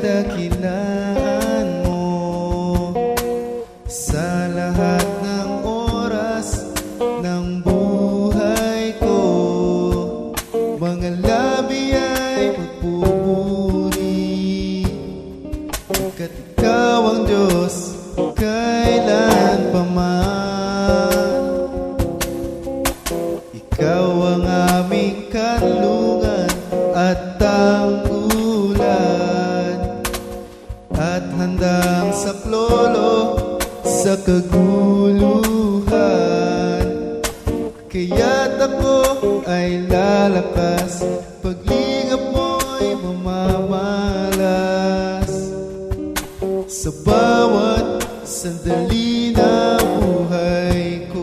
Kadakilaan mo sa lahat ng oras ng buhay ko. Mga labi ay magpupuri, pagkat ikaw ang Diyos kailan pa man. Ikaw ang aming kanlungan at tanggulan, at handang saklolo sa kaguluhan. Kaya't ako ay lalakas, paglingap mo'y mamamalas sa bawat sandali na buhay ko.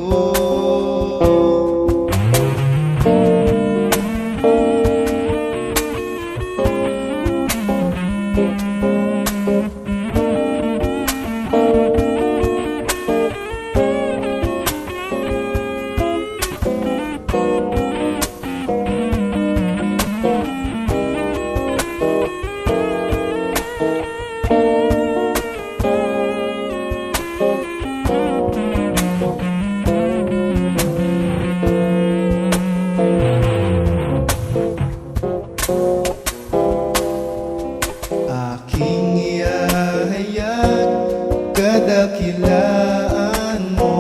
Aking ihahayag kadakilaan mo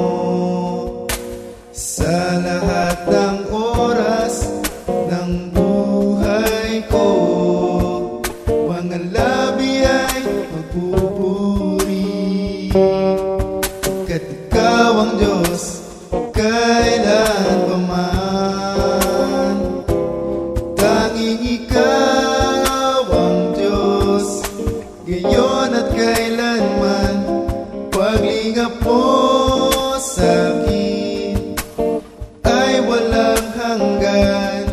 sa lahat ng oras ng buhay ko. Mga labi ay magpupuri, pagkat ikaw ang Diyos kailan pa man. Tanging ikaw ang Diyos, ngayon at kailanman. Paglingap mo sa'kin ay walang hanggan.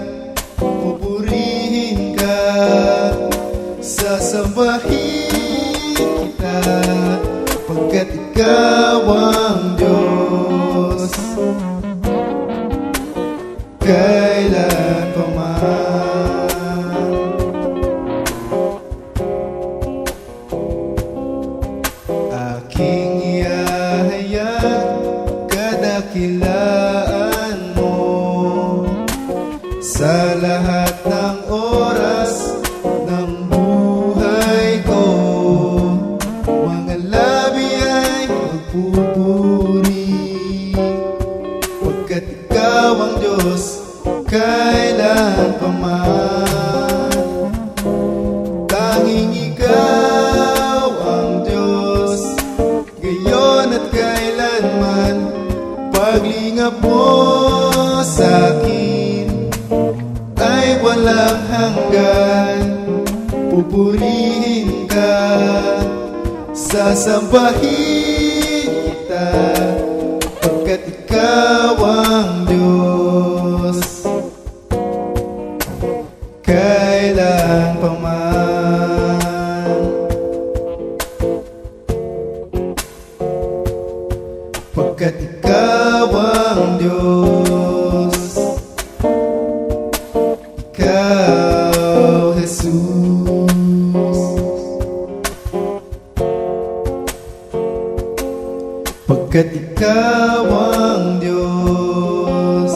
Pupurihin ka, sasambahin kita, pagkat ikaw ang Diyos kailan pa man. Aking ihahayag kadakilaan mo sa lahat ng oras ng buhay ko. Mga labi ay magpupuri, pagkat ikaw ang Diyos kailan pa man. Tanging ikaw ang Diyos, ngayon at kailanman. Paglingap mo sa'kin ay walang hanggan. Pupurihin ka, sasambahin kita, pagkat ikaw ang Diyos kailan pa man. Pagkat ikaw ang Diyos, ikaw Jesus. Pagkat ikaw ang Diyos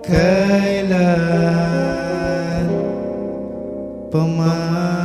kailan pa man.